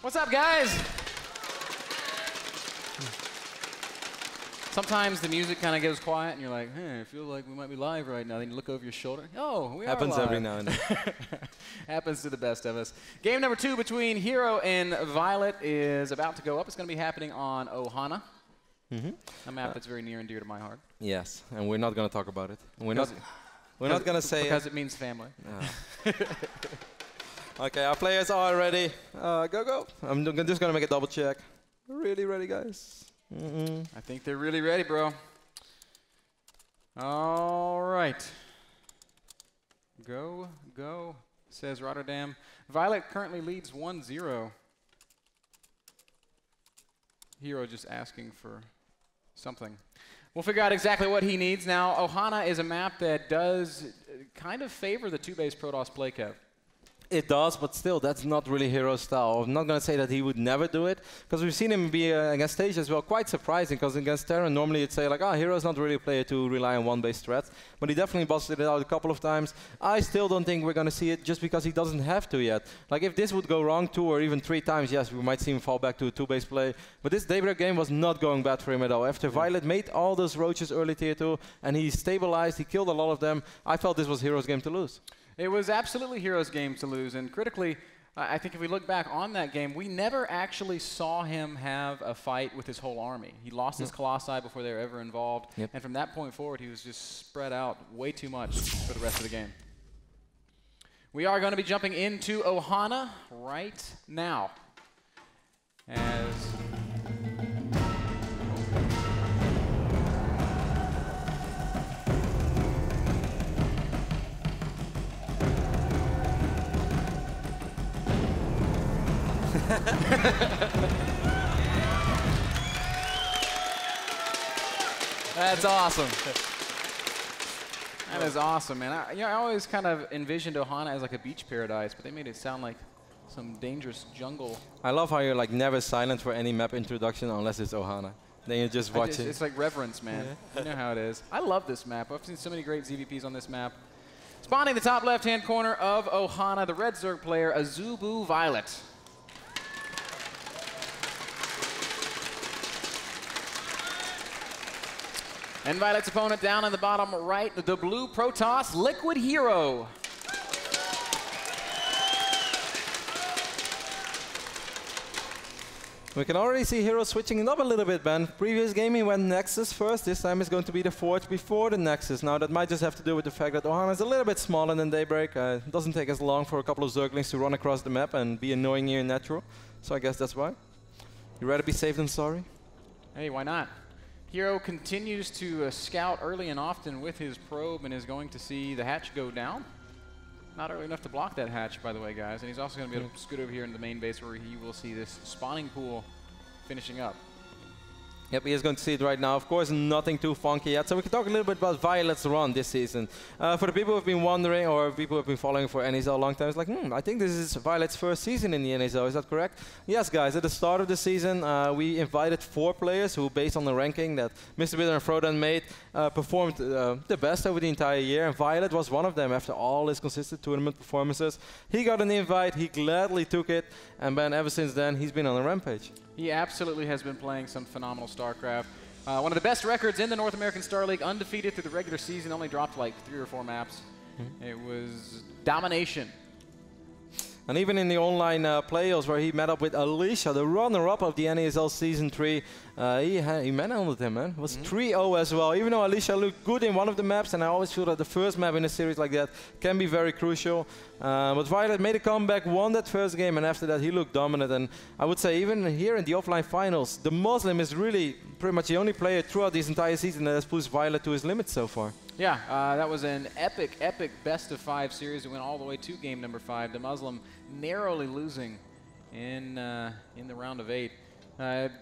What's up, guys? Sometimes the music kind of goes quiet, and you're like, hey, I feel like we might be live right now. Then you look over your shoulder. Oh, we Happens are live. every now and then. Happens to the best of us. Game number 2 between Hero and Violet is about to go up. It's going to be happening on Ohana, a map that's very near and dear to my heart. Yes, and we're not going to talk about it. We're not going to say because it means family. Okay, our players are ready. Go. I'm just going to make a double check. Really ready, guys? I think they're really ready, bro. All right. Go, says Rotterdam. Violet currently leads 1-0. Hero just asking for something. We'll figure out exactly what he needs. Now, Ohana is a map that does kind of favor the 2-base Protoss play, Kev. It does, but still, that's not really Hero's style. I'm not going to say that he would never do it, because we've seen him be against Stage as well, quite surprising, because against Terran, normally you'd say, like, oh, Hero's not really a player to rely on one-base threats, but he definitely busted it out a couple of times. I still don't think we're going to see it just because he doesn't have to yet. Like, if this would go wrong 2 or even 3 times, yes, we might see him fall back to a 2-base play, but this Daybreak game was not going bad for him at all. After Violet made all those roaches early tier 2, and he stabilized, he killed a lot of them, I felt this was Hero's game to lose. It was absolutely Hero's game to lose, and critically, I think if we look back on that game, we never actually saw him have a fight with his whole army. He lost his Colossi before they were ever involved, and from that point forward, he was just spread out way too much for the rest of the game. We are going to be jumping into Ohana right now. As That's awesome. That is awesome, man. I always kind of envisioned Ohana as like a beach paradise, but they made it sound like some dangerous jungle. I love how you're like never silent for any map introduction unless it's Ohana. Then you just watch it. It's like reverence, man. You know how it is. I love this map. I've seen so many great ZVPs on this map. Spawning the top left-hand corner of Ohana, the red Zerg player, Azubu Violet. And Violet's opponent down in the bottom right, the blue Protoss, Liquid Hero. We can already see Hero switching it up a little bit, Ben. Previous game he went Nexus first. This time it's going to be the Forge before the Nexus. Now that might just have to do with the fact that Ohana is a little bit smaller than Daybreak. It doesn't take as long for a couple of Zerglings to run across the map and be annoying here in natural. So I guess that's why. You rather be safe than sorry? Hey, why not? Hero continues to scout early and often with his probe and is going to see the hatch go down. Not early enough to block that hatch, by the way, guys. And he's also going to be able to scoot over here into the main base where he will see this spawning pool finishing up. Yep, he is going to see it right now. Of course, nothing too funky yet. So we can talk a little bit about Violet's run this season. For the people who have been wondering, or people who have been following for NASL a long time, it's like, I think this is Violet's first season in the NASL. Is that correct? Yes, guys. At the start of the season, we invited 4 players who, based on the ranking that MrBitter and Rotterdam made, performed the best over the entire year. And Violet was one of them after all his consistent tournament performances. He got an invite. He gladly took it. And then ever since then, he's been on a rampage. He absolutely has been playing some phenomenal StarCraft. One of the best records in the North American Star League, undefeated through the regular season, only dropped like 3 or 4 maps. It was domination. And even in the online playoffs where he met up with Alicia, the runner-up of the NASL Season 3, he manhandled him, man. It was 3-0 as well. Even though Alicia looked good in one of the maps, and I always feel that the first map in a series like that can be very crucial. But Violet made a comeback, won that first game, and after that he looked dominant. And I would say even here in the offline finals, the Muslim is really pretty much the only player throughout this entire season that has pushed Violet to his limits so far. Yeah, that was an epic best-of-5 series that went all the way to game number 5. The Muslim narrowly losing in the round of 8.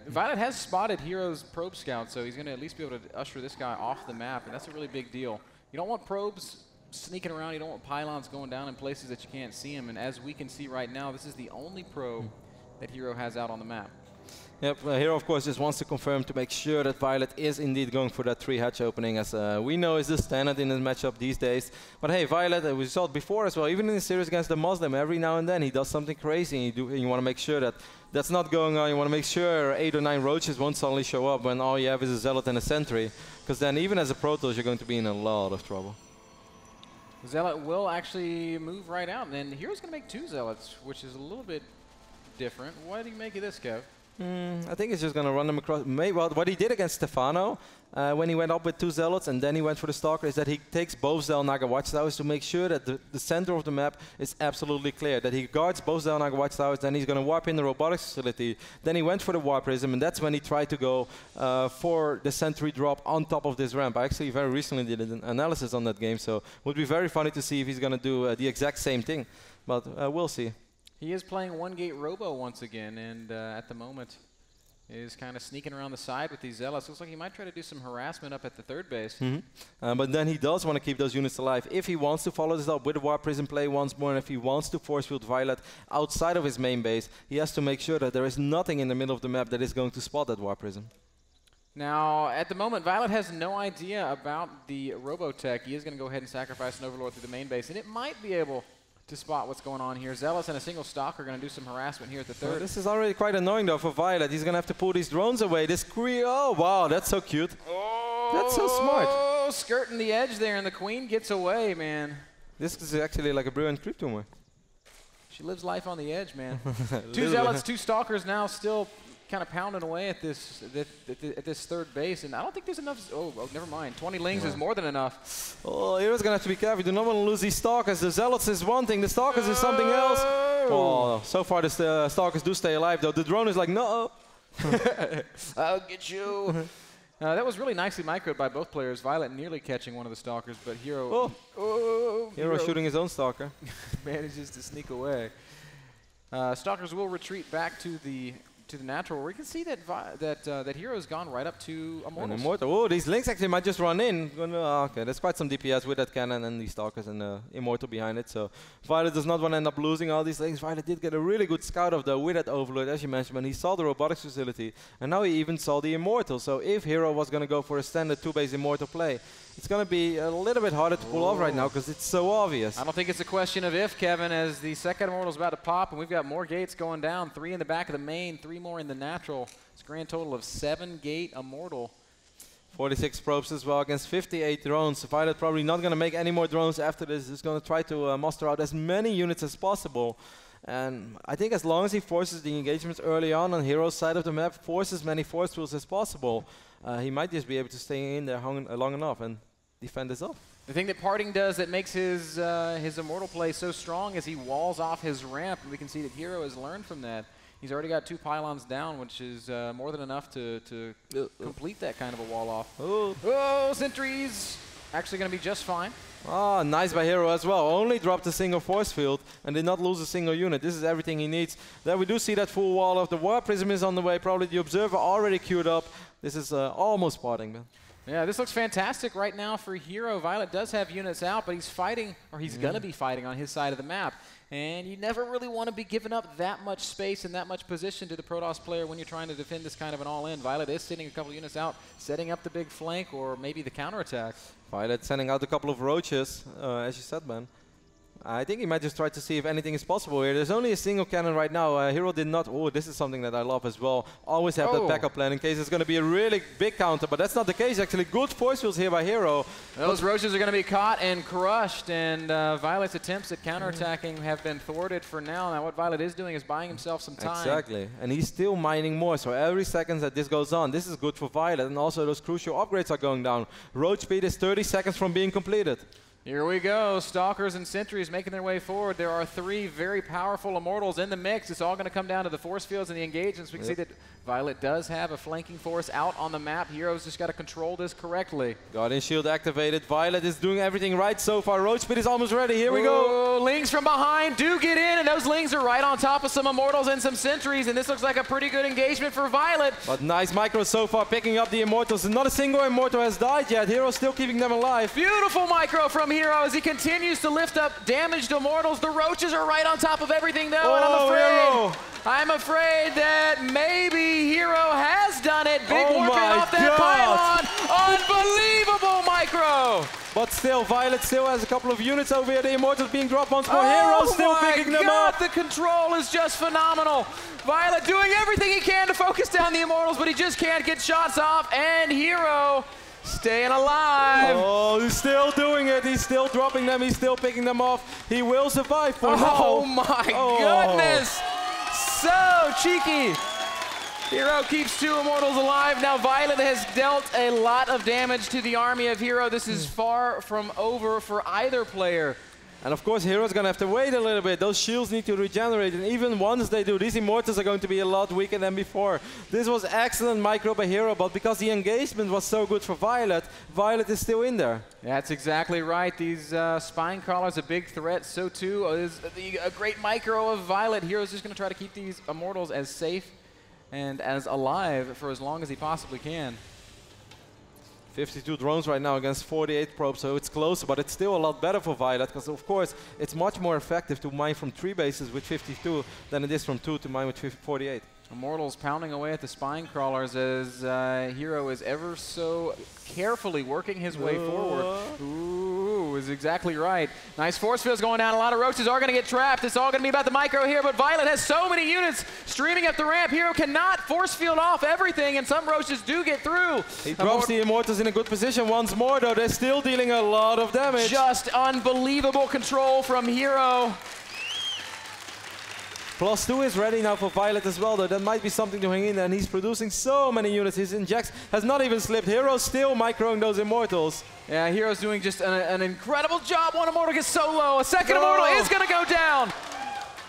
Violet has spotted Hero's probe scout, so he's going to at least be able to usher this guy off the map, and that's a really big deal. You don't want probes sneaking around. You don't want pylons going down in places that you can't see him, and as we can see right now, this is the only probe that Hero has out on the map. Yep, Hero of course just wants to confirm to make sure that Violet is indeed going for that 3 hatch opening, as we know is the standard in this matchup these days. But hey, Violet, we saw it before as well, even in the series against the Muslim, every now and then he does something crazy, and you want to make sure that that's not going on. You want to make sure 8 or 9 roaches won't suddenly show up when all you have is a Zealot and a Sentry, because then even as a Protoss you're going to be in a lot of trouble. Zealot will actually move right out, and then Hero's going to make 2 Zealots, which is a little bit different. What do you make of this, Kev? I think he's just going to run them across. Maybe what he did against Stefano when he went up with 2 Zealots and then he went for the Stalker is that he takes both Xel'Naga Watchtowers to make sure that the center of the map is absolutely clear. That he guards both Xel'Naga Watchtowers, then he's going to warp in the robotics facility. Then he went for the Warp Prism, and that's when he tried to go for the Sentry drop on top of this ramp. I actually very recently did an analysis on that game, so it would be very funny to see if he's going to do the exact same thing. But we'll see. He is playing 1-gate Robo once again, and at the moment is kind of sneaking around the side with these Zealots. Looks like he might try to do some harassment up at the 3rd base. But then he does want to keep those units alive. If he wants to follow this up with a Warp Prism play once more, and if he wants to force field Violet outside of his main base, he has to make sure that there is nothing in the middle of the map that is going to spot that Warp Prism. Now, at the moment, Violet has no idea about the Robotech. He is going to go ahead and sacrifice an Overlord through the main base, and it might be able to spot what's going on here. Zealots and a single Stalker are going to do some harassment here at the 3rd. Well, this is already quite annoying though for Violet. He's going to have to pull these drones away. This oh wow, that's so cute. Oh, that's so smart. Oh, skirting the edge there, and the Queen gets away, man. This is actually like a brilliant creep tumor. She lives life on the edge, man. 2 Zealots, 2 Stalkers now still kind of pounding away at this 3rd base, and I don't think there's enough. Oh, never mind. 20 Lings is more than enough. Oh, Hero's gonna have to be careful. You do not want to lose these Stalkers. The Zealots is one thing, the Stalkers is something else. Oh, so far the Stalkers do stay alive though. The drone is like, no. I'll get you. That was really nicely microed by both players. Violet nearly catching one of the Stalkers, but Hero. Hero shooting his own Stalker. Manages to sneak away. Stalkers will retreat back to the natural, where we can see that that Hero's gone right up to Immortals. Oh, these Lings actually might just run in. Okay, there's quite some DPS with that cannon and these Stalkers and Immortal behind it. So Violet does not want to end up losing all these Lings. Violet did get a really good scout of though with that Overlord, as you mentioned, when he saw the robotics facility, and now he even saw the Immortal. So if Hero was going to go for a standard 2-base Immortal play, it's going to be a little bit harder to pull off right now because it's so obvious. I don't think it's a question of if, Kevin, as the 2nd Immortal's about to pop, and we've got more gates going down. 3 in the back of the main, 3 more in the natural. It's a grand total of 7-gate Immortal. 46 probes as well against 58 drones. Violet probably not going to make any more drones after this. He's going to try to muster out as many units as possible. And I think as long as he forces the engagements early on Hero's side of the map, forces many force fields as possible, he might just be able to stay in there long enough and defend this off. The thing that Parting does that makes his Immortal play so strong is he walls off his ramp, and we can see that Hero has learned from that. He's already got 2 pylons down, which is more than enough to complete that kind of a wall off. Oh, Sentries actually going to be just fine. Ah, nice by Hero as well. Only dropped a single force field and did not lose a single unit. This is everything he needs. There we do see that full wall of the Warp Prism is on the way. Probably the Observer already queued up. This is almost Parting, man. Yeah, this looks fantastic right now for Hero. Violet does have units out, but he's fighting, or he's going to be fighting on his side of the map. And you never really want to be giving up that much space and that much position to the Protoss player when you're trying to defend this kind of an all-in. Violet is sitting a couple units out, setting up the big flank or maybe the counterattack. Violet sending out a couple of roaches, as you said, man. I think he might just try to see if anything is possible here. There's only a single cannon right now. Hero did not. Oh, this is something that I love as well. Always have that backup plan in case it's going to be a really big counter, but that's not the case. Actually, good force fields here by Hero. Those roaches are going to be caught and crushed, and Violet's attempts at counterattacking have been thwarted for now. Now, what Violet is doing is buying himself some time. Exactly, and he's still mining more. So every second that this goes on, this is good for Violet, and also those crucial upgrades are going down. Roach speed is 30 seconds from being completed. Here we go, Stalkers and Sentries making their way forward. There are 3 very powerful Immortals in the mix. It's all going to come down to the force fields and the engagements. We can see that Violet does have a flanking force out on the map. Hero's just got to control this correctly. Guardian Shield activated. Violet is doing everything right so far. Roach Speed is almost ready. Here we go. Lings from behind do get in, and those Lings are right on top of some Immortals and some Sentries, and this looks like a pretty good engagement for Violet. But nice micro so far, picking up the Immortals. Not a single Immortal has died yet. Hero's still keeping them alive. Beautiful micro from Hero as he continues to lift up damaged Immortals. The Roaches are right on top of everything, though, and I'm afraid that maybe Hero has done it. Big warping off that pylon. Unbelievable micro. But still, Violet still has a couple of units over here. The Immortals being dropped once more. Hero still picking them up. The control is just phenomenal. Violet doing everything he can to focus down the Immortals, but he just can't get shots off. And Hero staying alive. Oh, he's still doing it. He's still dropping them. He's still picking them off. He will survive for now. Oh my goodness. So cheeky. Hero keeps 2 Immortals alive. Now Violet has dealt a lot of damage to the army of Hero. This is far from over for either player. And of course, Hero's going to have to wait a little bit. Those shields need to regenerate. And even once they do, these Immortals are going to be a lot weaker than before. This was excellent micro by Hero, but because the engagement was so good for Violet, Violet is still in there. That's exactly right. These Spine Crawlers a big threat. So too is a great micro of Violet. Hero's just going to try to keep these Immortals as safe and as alive for as long as he possibly can. 52 drones right now against 48 probes, so it's closer, but it's still a lot better for Violet, because of course it's much more effective to mine from 3 bases with 52 than it is from 2 to mine with 48. Immortals pounding away at the Spine Crawlers as Hero is ever so carefully working his way forward. Ooh, is exactly right. Nice force fields going down. A lot of Roaches are going to get trapped. It's all going to be about the micro here, but Violet has so many units streaming up the ramp. Hero cannot force field off everything, and some Roaches do get through. He drops the Immortals in a good position once more, though. They're still dealing a lot of damage. Just unbelievable control from Hero. +2 is ready now for Violet as well, though. That might be something to hang in there, and he's producing so many units. His injects has not even slipped. Hero's still microing those Immortals. Yeah, Hero's doing just an incredible job. One Immortal gets so low. A second Immortal is going to go down.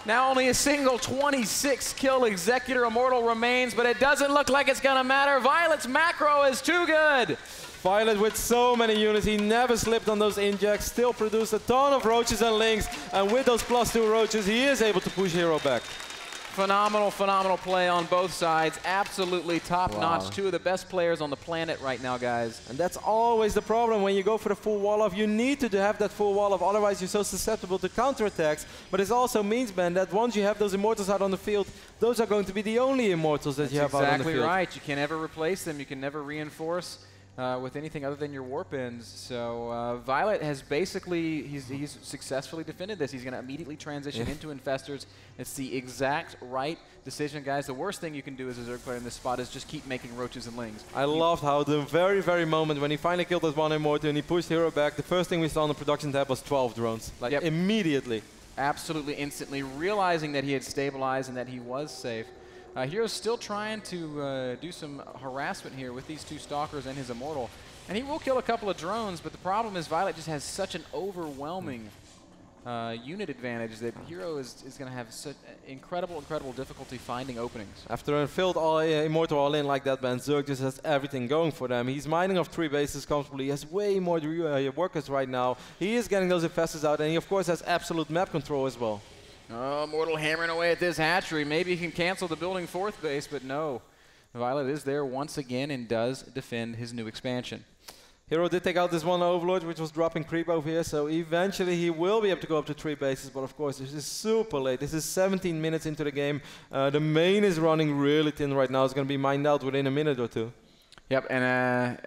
Now only a single 26 kill Executor Immortal remains, but it doesn't look like it's going to matter. Violet's macro is too good. Violet with so many units, he never slipped on those injects, still produced a ton of Roaches and Lings, and with those +2 Roaches, he is able to push Hero back. Phenomenal, phenomenal play on both sides. Absolutely top-notch. 2 of the best players on the planet right now, guys. And that's always the problem when you go for the full wall-off. You need to have that full wall-off, otherwise you're so susceptible to counterattacks. But it also means, Ben, that once you have those Immortals out on the field, those are going to be the only Immortals that you have out on the field. Exactly right. You can never replace them. You can never reinforce with anything other than your warp ends. So Violet has basically, he's successfully defended this. He's going to immediately transition into Infestors. It's the exact right decision, guys. The worst thing you can do as a Zerg player in this spot is just keep making Roaches and Lings. I loved how the very moment when he finally killed that one Immortal and he pushed Hero back, the first thing we saw on the production tab was 12 drones. Like immediately. Absolutely instantly, realizing that he had stabilized and that he was safe. Hero's still trying to do some harassment here with these 2 Stalkers and his Immortal. And he will kill a couple of drones, but the problem is Violet just has such an overwhelming unit advantage that Hero is going to have such incredible difficulty finding openings. After a filled Immortal all-in like that, Ben, Zerg just has everything going for them. He's mining off 3 bases comfortably. He has way more workers right now. He is getting those Infestors out, and he of course has absolute map control as well. Oh, Immortal hammering away at this hatchery. Maybe he can cancel the building 4th base, but no. Violet is there once again and does defend his new expansion. Hero did take out this one Overlord, which was dropping creep over here, so eventually he will be able to go up to 3 bases, but of course this is super late. This is 17 minutes into the game. The main is running really thin right now. It's going to be mined out within a minute or 2. Yep, and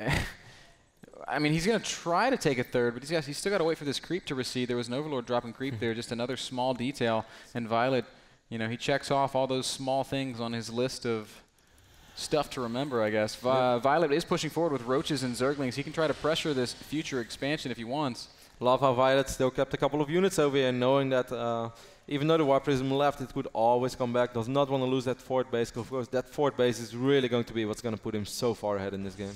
I mean, he's going to try to take a 3rd, but he's still got to wait for this creep to recede. There was an Overlord dropping creep there, just another small detail. And Violet, you know, he checks off all those small things on his list of stuff to remember, I guess. Violet is pushing forward with Roaches and Zerglings. He can try to pressure this future expansion if he wants. Love how Violet still kept a couple of units over here, knowing that even though the Warp Prism left, it could always come back. Does not want to lose that 4th base, because of course that 4th base is really going to be what's going to put him so far ahead in this game.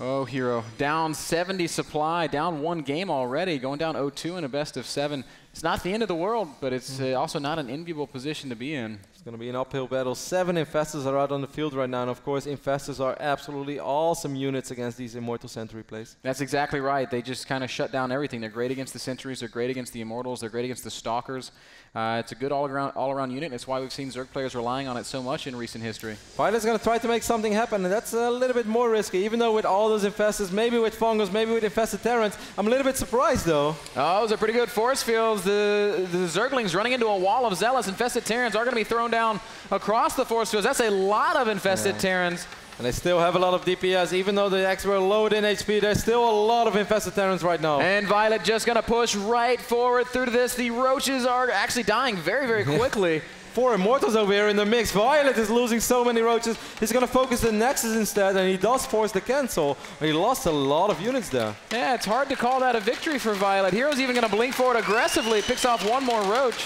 Oh, Hero. Down 70 supply, down 1 game already, going down 0-2 in a best of 7. It's not the end of the world, but it's also not an enviable position to be in. It's going to be an uphill battle. 7 Infestors are out on the field right now, and of course, Infestors are absolutely awesome units against these Immortal Sentry plays. That's exactly right. They just kind of shut down everything. They're great against the Sentries. They're great against the Immortals. They're great against the Stalkers. It's a good all-around unit. That's why we've seen Zerg players relying on it so much in recent history. Violet's going to try to make something happen, and that's a little bit more risky. Even though with all those Infestors, maybe with Fungus, maybe with Infested Terrans, I'm a little bit surprised, though. Oh, those are pretty good force fields. The Zerglings running into a wall of Zealous. Infested Terrans are going to be thrown down across the force fields. That's a lot of Infested Terrans. And they still have a lot of DPS. Even though the X were lowered in HP, there's still a lot of Infested Terrans right now. And Violet just going to push right forward through to this. The Roaches are actually dying very, very quickly. 4 Immortals over here in the mix. Violet is losing so many Roaches. He's going to focus the Nexus instead, and he does force the cancel. He lost a lot of units there. Yeah, it's hard to call that a victory for Violet. Hero's even going to blink forward aggressively. Picks off one more Roach.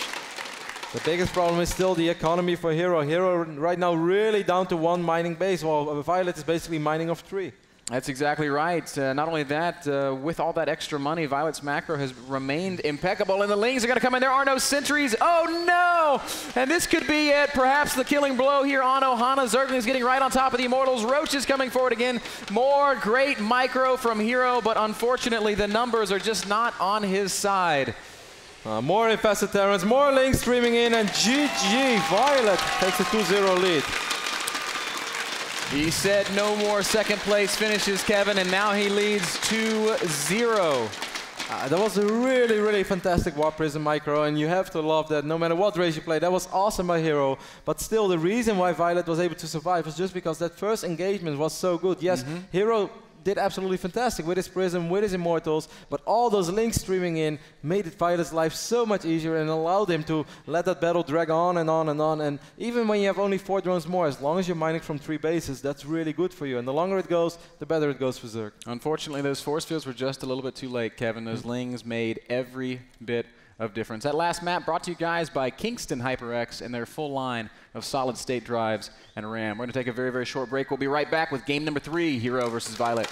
The biggest problem is still the economy for Hero. Hero right now really down to 1 mining base, while Violet is basically mining of 3. That's exactly right. Not only that, with all that extra money, Violet's macro has remained impeccable, and the Lings are going to come in. There are no sentries. Oh, no! And this could be it. Perhaps the killing blow here on Ohana. Zerglings getting right on top of the Immortals. Roach is coming forward again. More great micro from Hero, but unfortunately, the numbers are just not on his side. More Infested Terrans, more Lings streaming in, and GG, Violet takes a 2-0 lead. He said no more second place finishes, Kevin, and now he leads 2-0. That was a really, really fantastic Warp Prism micro, and you have to love that no matter what race you play. That was awesome by Hero, but still the reason why Violet was able to survive was just because that first engagement was so good. Yes, Hero did absolutely fantastic with his Prism, with his Immortals, but all those Lings streaming in made Violet's life so much easier and allowed him to let that battle drag on and on and on. And even when you have only 4 drones more, as long as you're mining from 3 bases, that's really good for you. And the longer it goes, the better it goes for Zerg. Unfortunately, those force fields were just a little bit too late, Kevin. Those Lings made every bit of difference. That last map brought to you guys by Kingston HyperX and their full line of solid-state drives and RAM. We're going to take a very, very short break. We'll be right back with game number 3, Hero versus Violet.